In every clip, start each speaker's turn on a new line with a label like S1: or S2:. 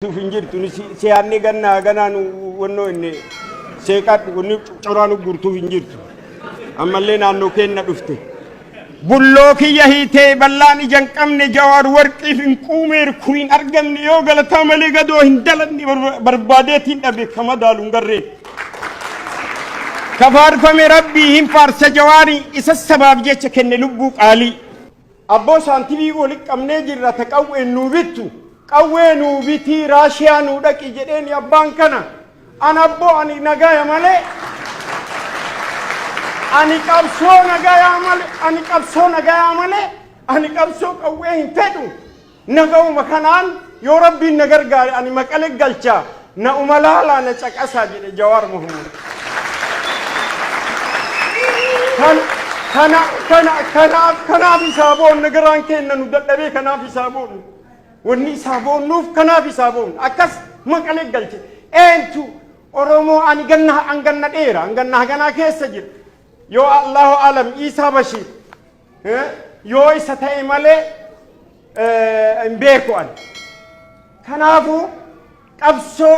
S1: Finjir tunis sianni ganna wonno inni seeqat wonni coraanu gurtu finjir amalle naanno kenna dhufte bullo kiyya hiite ballaan ijan qabne jawar warqi fin quumeer kuin argamne yoo galata malee gadoo hin dalanni barbaadeetiin dhabe kama daalun garree kafaarfame rabbii hin faarsa jawaari isa sabab jecha kenne lubbuu qaalii abboo saantibii wali qabnee jirra taqawween nu bittu قوينو بيتي راشيانو دكي جدين يبان كنا أنا أبو أني نجايا مالي أني كابسو نجايا مالي أني كابسو نجايا مالي أني كابسو قوين تدو نجاو مكانان يا ربي نجار قاري أني مكالك جالشا نأملالا نشك أساجي جوار محمد كنا بيسابون نجاران كنا ندلبي كنا بيسابون وني سابون نوف كنا في سابون أكس ما كان يقلش أنتو أرومو أني جنة ديرا جنة كيسجل يو الله عالم إيسا بشي يو إيسا تايمالي مبيكوان كنافو أبسو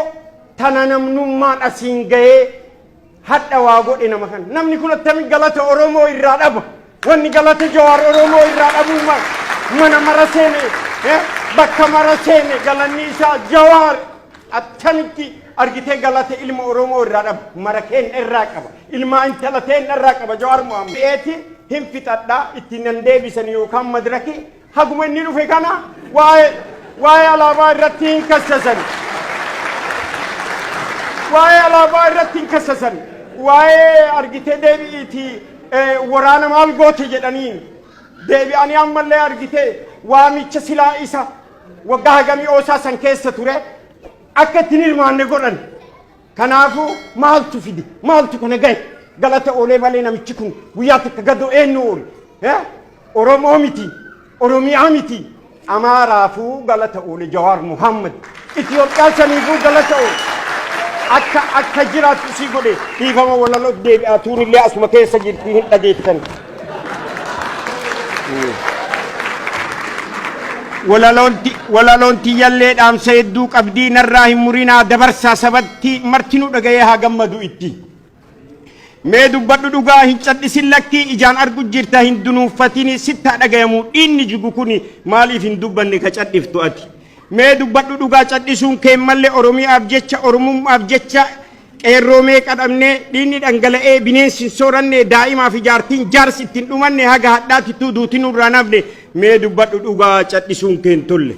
S1: تنانمنو ما أسينجي حتى واقول إنا مكان نمني كنا تمي غلطة أرومو إراد أبو وني غلطة جوار أرومو إراد أبو ما منا مرسيني bakka marasene galanisa jawar attanti argite galate ilmu oromo irra maraken irraqaba ilma intalaten irraqaba jawar muhammad eti him fitadda ittinan debisan yo kam madraki haguma ni rufe kana waay ala ba ratin kasasan waay ala ba ratin kasasan waay argite debi iti warana mal gote jedani debi ani amalle argite waamicha silaa isa waggaa gamii oosaa san keessa ture akka ittiin hirmaanne godhan kanaafu maaltu fidi maaltu kana gahe galata oolee malee namichi kun guyyaa takka gadoo eenyu oolu oromoo miti oromiyaa miti amaaraafuu galata oole jawaar muhammad itiyoophiyaa saniifuu galata oole akka jiraattu isii godhe dhiifama walaloo deebi'aa tuunillee asuma keessa jirtii hin dhageettan ولا لون تيالله دام سيدو قبدي نراهم مرينا دبرسا سبتي مرتينو دغيها غمدو إتي ميدو بدو دوغا هنچد سلكي إجان أرغو جيرتا هندنو فتيني ستا دغيمو إني جوكوني مالي فندوبني كچد دفتو أتي ميدو بدو دوغا چد سون كيمالي أرومي أبجيچا أروموم أبجيچا إيرومي قدمني ديني دنگلئي بنين سوراني دائما في جارتين جارس اتين دوماني هاگا حداتي تو دوتينو رانابني ميدو بدو دوغا چد سون كين تولي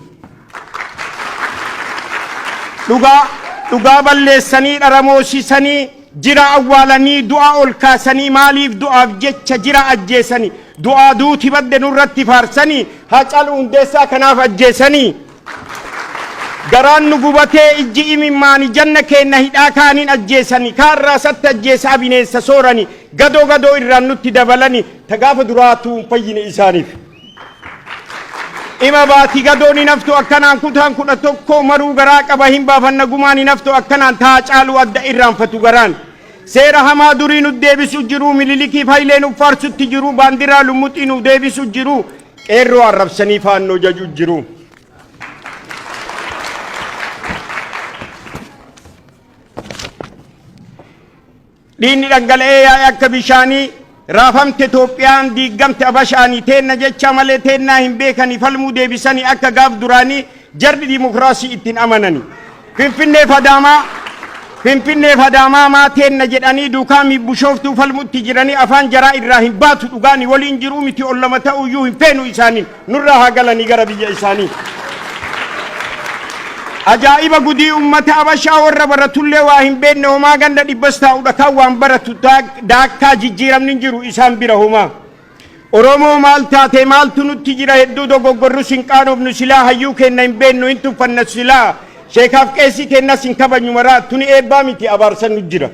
S1: دوغا بالي سني رموسي سني جرا أولاني دعا أولكا سني ماليف دعا بجيچا جرا أجي سني دعا دوتي بد نورتي فارسني هاچال اندسا كناف أجي سني garaan nu gubatee ijji imimmaani janna keenna hidhaa kaaniin ajjeesani kaarraa satti ajjeesaa bineensa soorani gadoo irraan nutti dabalani tagaafa duraatuu fayyine isaaniif ima baati gadooni naftu akkanaan kutaan kudha tokko maruu garaa qaba hin baafanna gumaani naftu akkanaan taa caaluu adda irraanfatu garaan seera hamaa durii nu deebisu jiru mililikii faayilee nu faarsutti jiru baandiraa lumuxii nu deebisu jiru qeerroo arrabsanii faannoo jaju jiru ديني دنگلئے یا akka bishaanii raafamte Itoophiyaan diigamte abashaanii teenna jecha malee teenna hin beekani falmuu deebisanii akka gaaf duraanii jarri dimokiraasii ittiin amanani Finfinnee fadaamaa maa teenna jedhanii duukaamii bushooftuu falmutti jiranii afaan jaraa irraa hin baatu dhugaanii waliin jiruu miti ollama ta'uyyuu hin feenu isaanii nurraa haa galanii gara biyya isaanii ajaa'iba gudii ummata abashaa warra baratullee waa hin beekne homaa ganda dhibbas taa'udha kan waan baratu daakkaa jijjiiramni jiru isaan bira homaa oromoo maal taate maaltu nutti jira hedduu dogoggorru sin qaanofnu silaa hayyuu kenna hin beeknu hin tuffanna silaa sheekaaf qeesii kennas hin kabajnu maraa tuni eebbaa miti abaarsan nu jira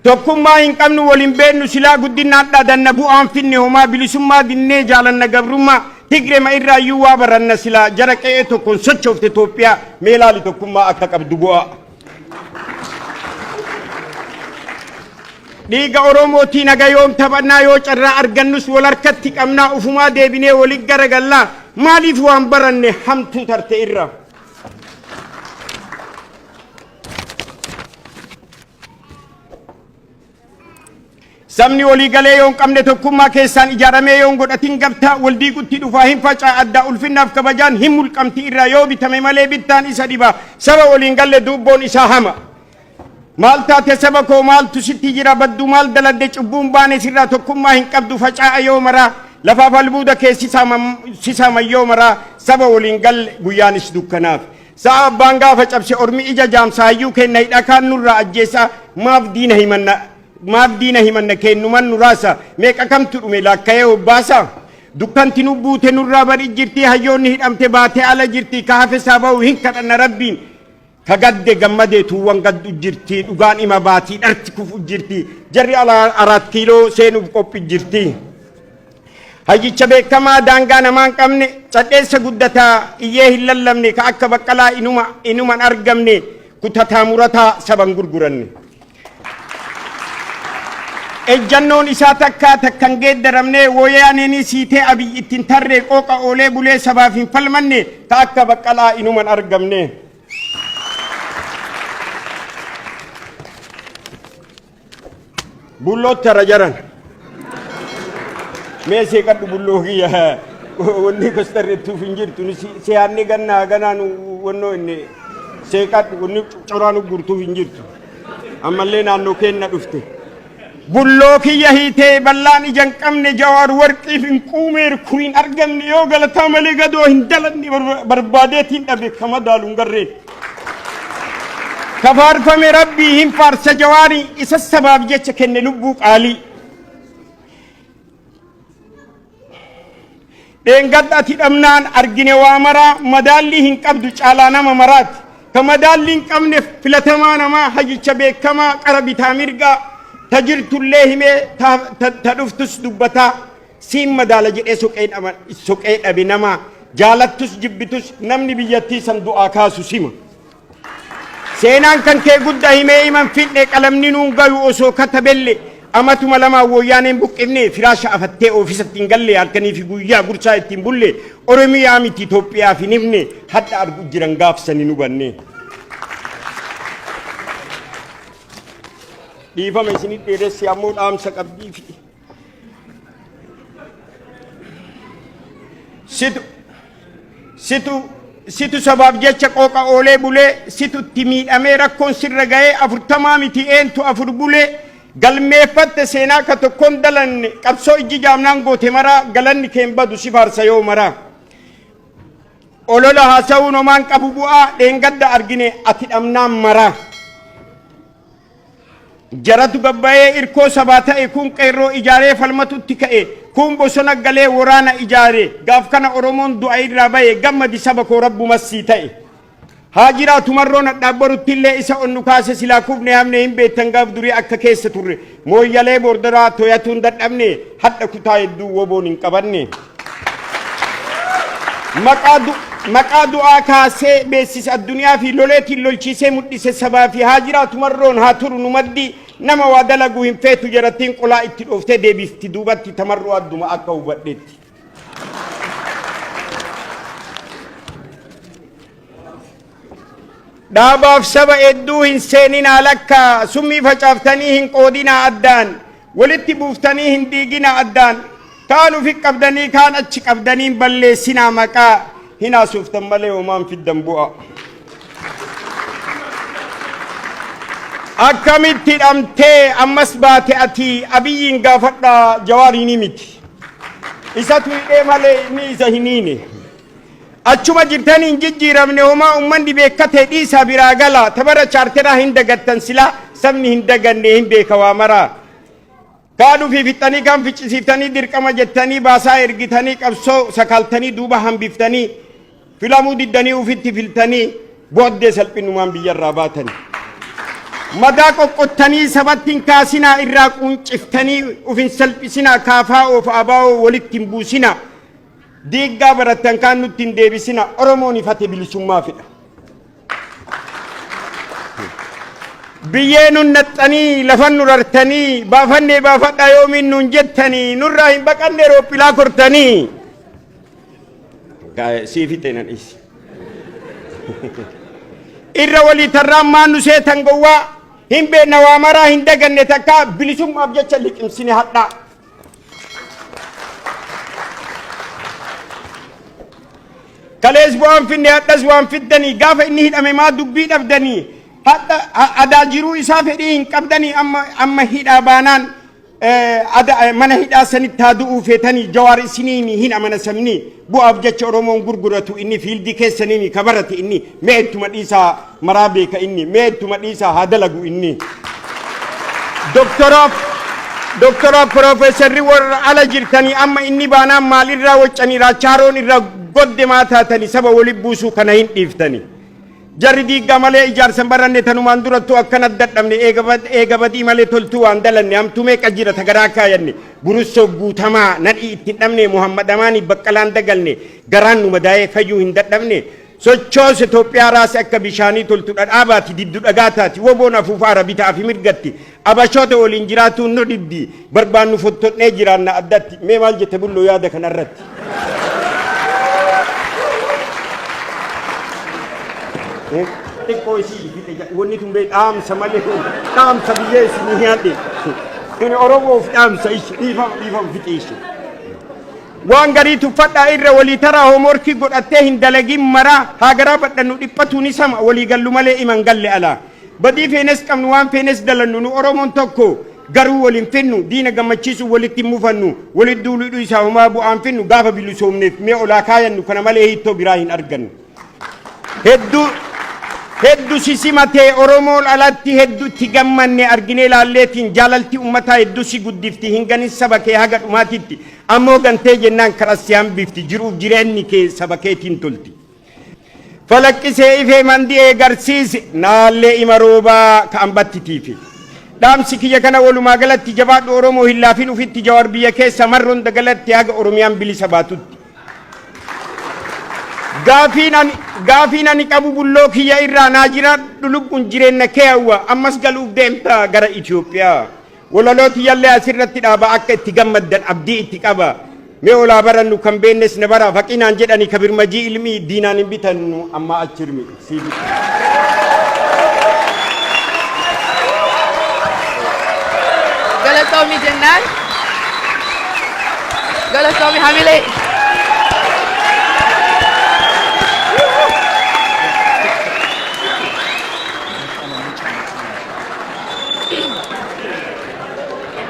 S1: tokkummaa hin qabnu waliin beeknu silaa guddinaan dhaadanna bu'aan finne homaa bilisummaa dinnee jaalanna gabrummaa Tigre ma irraa yuwa baranna sila jara qe'ee tokkoon sochoofte Itoophiyaa meelaali tokkummaa akka qabdu bu'a. Dhiiga Oromootii naga yoom taphannaa yoo carraa argannus wal harkatti qabnaa ufumaa deebinee waliin garagallaa maaliif waan baranne hamtuu tarte irra. sabni walii galee yoon qabne tokkummaa keessaan ijaaramee yoon godhatin gabtaa waldii gutti dhufaa hin facaa addaa ulfinnaaf kabajaan hin mulqamti irraa yoo bitame malee bittaan isa dhiba saba waliin galle dubboon isaa hama maal taate saba koo maaltu sitti jira baddu maal daladde cubbuun baane sirraa tokkummaa hin qabdu facaa yoo maraa lafaaf albuuda kee sisaama yoo maraa saba waliin galle guyyaanis dukkanaaf sa'a abbaan gaafa cabse ormi ija jaamsaayyuu kenna hidhakaan nurraa ajjeessa maaf diina himanna kennuman nuraasa meeqa kamtu dhume laakka'ee obbaasa dukkanti nu buute nurraa bari jirti hayyoonni hidhamte baatee ala jirti ka hafe saaba'u hin kadhanna rabbiin ka gadde gammadee tuuwwan gaddu jirti dhugaan ima baatii dharti kufu jirti jarri araat kiiloo seenuuf qophi jirti hayyicha beekamaa daangaa namaan qabne cadheessa guddataa iyyee hin lallabne ka akka baqqalaa inuman argamne kutataa murataa saban gurguranne ejjannoon isaa takkan geeddaramne wayyaaneen siitee abiyyi ittiin tarree qooqa oolee bulee sabaaf hin falmanne ka akka baqqalaa inuman argamne bullootti hara jaran mee seeqadhu bulloo kiyya wanni kostarreettuuf hin jirtu siyaanni gannaa ganaan wannoo inni seeqadhu wanni coraan gurtuuf hin jirtu ammallee naannoo keenna dhufte bulloo kiyya hiitee ballaan ija hin qabne jawaar warqiif hin quumeer kuriin argamne yoo galataa malee gadoo hin dalanne barbaadeetiin dhabe kama daaluun garreen kafaarfame rabbii hin faarsa jawaarii isa sabaaf jecha kenne lubbuu qaalii dheengadhaati dhamnaan argine waa maraa madaallii hin qabdu caalaa nama maraati ka madaallii hin qabne filatamaa namaa hayyicha beekamaa qara bitaa mirgaa ta jirtullee himee ta dhuftus dubbataa siin madaala jedhee soqee dhabe namaa jaalattus jibbitus namni biyyattii san du'aa kaasu sima seenaan kan kee guddaa himee himan fidhe qalamni nuun gayu osoo katabelle amatuma lama wayyaaneen buqqifne firaasha afattee oofisatti hin galle halkanii fi guyyaa gursaa ittiin bulle oromiyaa miti Itoophiyaa fi nifne hadda argu jiran gaafsani nu banne dhiifama isinii dheeressi ammoo dhaamsa qabdii fi situ sabaaf jecha qooqa oolee bulee situtti miidhamee rakkoon sirra ga'ee 40 miti eentu 4 bulee galmeeffatte seenaa ka tokkoon dalanne qabsoo ijji jaamnaan goote maraa galanni keen badu si faarsa yoo maraa olola haasa'uun homaan qabu bu'aa dheengadda argine ati dhamnaan maraa jaratu gabbayee irkoo sabaa ta'e kun qeerroo ijaaree falmatutti ka'e kun bosona galee waraana ijaare gaaf kana oromoon du'a irraa baye gammadi saba koo rabbumassii ta'e haa jiraatu marroon dhaabbarutti illee isa onnu kaase silaa kufne hamne hin beektan gaaf durii akka keessa turre mooyyalee boordaraa toyatuun dadhabne hadha kutaa hedduu woboon hin qabanne maqaa du'aa kaasee beeksisa addunyaa fi loleetiin lolchiisee mul'ise sabaa fi haa jiraatu marroon haa turu nu maddi nama waa dalaguu hin feetu jarattiin qolaa itti dhooftee deebifti duubatti tamarroo adduma akka hubadheetti. dhaabaaf saba hedduu hin seeninaa lakka summii facaaftanii hin qoodinaa addaan walitti buuftanii hin diiginaa addaan kaan ufi qabdanii kaan achi qabdanii balleessinaa maqaa hin haasoftan malee homaan fiddan bu'a. akkamitti hidhamtee ammas baate ati abiyyiin gaafadha jawaariin miti isatu hidhee malee inni isa hin hiine. achuma jirtanii hin jijjiiramne homaa ummanni beekkate dhiisaa biraa gala tabara chaarteraa hin dagattan silaa sabni hin daganne hin beeka waa maraa kaaduu fi fixanii kan ficcisiiftanii dirqama jettanii baasaa ergitanii qabsoo sakaaltanii duuba hambiftanii filamuu diddanii ufitti filtanii booddee salphinumaan biyyarraa baatanii madaa qoqqottanii sabatti hin kaasinaa irraa quunciftanii ufin salphisinaa kaafaa oof abaa'oo walitti hin buusinaa diiggaa barattan kaan nutti hin deebisina oromoon ifate bilisummaa fedha biyyee nun naxxanii lafan nu rartanii baafannee baafadhaa yoomiin nun jettanii nurraa hin baqanne roophilaa kortanii siifite nan isi irra walii tarraan maan nu seetan gowwaa hin beekna waa maraa hin daganne takka bilisummaaf jecha liqimsine hadhaa. Kalees bu'aan finne hadhas waan fiddanii gaafa inni hidhame maa dubbii dhabdanii hadha adaa jiruu isaa fedhii hin qabdanii amma hidhaa baanaan mana hidhaa sanitti haa du'uu feetanii Jawaar isiniin hin amanasamni bu'aaf jecha Oromoon gurguratu inni fiildii keessaniin kabarate inni mee ittuma dhiisaa maraa beeka inni mee ittuma dhiisaa haa dalagu inni. Doktora Profeesarri warra ala jirtanii amma inni baanaan maalirraa waccanii raacharoon irraa godde maatatanii saba waliin buusuu kana hin dhiiftanii. Jarri diigaa malee ijaarsan baranne tanumaan durattuu akkana dadhabne eega badii malee toltuu waan dalanne hamtumee qajjira tagaraa kaayanne burussoo guutamaa nadhii ittiin dhabne Muhammad Amaanii Baqqalaan dagalne garaan nu madaa'ee fayyuu hin dadhabne sochoos Itoophiyaa raase akka bishaanii toltu dhadhaabaati diddu dhagaataati woboon afuufaa arabitaa fi mirgatti abashoota waliin jiraatuun nu diddi barbaannu fottonnee jiraanna addatti mee maal jette bulloo yaada kanarratti. Xiqqoo isii wanni tun bee dhaamsa malee dhaamsa biyyee isin nyaadhe inni Oromoof dhaamsa ishi dhiifama fixeessu. Waan garii tuffadhaa irra walii taraa hoomorkii godhattee hin dalagin maraa haagaraa badhannu dhiphatu ni sama walii gallu malee iman galle alaa. Badii feenes qabnu waan feenes dalannu nu Oromoon tokko garuu waliin finnu diina gammachiisu walitti mufannu walitti duuluu isaa homaa bu'aan finnu gaafa bilisoomneef mee olaa kaayannu kana malee hiittoo biraa hin argannu. Hedduu sisimatee Oromoon alatti hedduu itti gammanne arginee laalleetiin jaalalti ummataa hedduu si guddifti hin ganin saba kee haga dhumaatitti ammoo gantee jennaan karassiyaan bifti jiruuf jireenyi kee saba keetiin tolti. Falaqqisee ifee mandii garsiise naallee ima roobaa ka'an battitiifi. Dhaamsi kiyya kana walumaa galatti jabaadhu Oromoo hin laafin ufitti Jawaar biyya keessa marroon dagalatti haga Oromiyaan bilisa baatutti. Gaafiin ani qabu bulloo kiyya irraa naa jiraadhu lubbuun jireenya kee hawwa ammas galuuf deemta gara Itoophiyaa. Walalooti yallee asirratti dhaaba akka itti gammaddan abdii itti qaba. Mee olaa barannu kan beennes na bara faqinaan jedhani kabirmajii ilmii diinaan hin bitannu amma achirmi.
S2: Galatoomi jennaan. Galatoomi hamilee.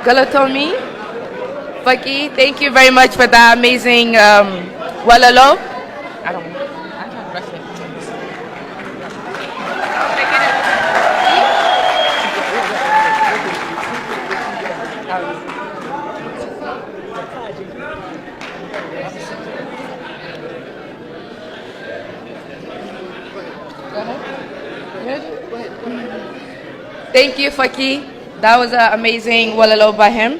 S2: Galatomi, Faki, thank you very much for that amazing walalo. I don't know. I'm trying to rush it. Go ahead. Thank you, Faki. That was an amazing walalo by him.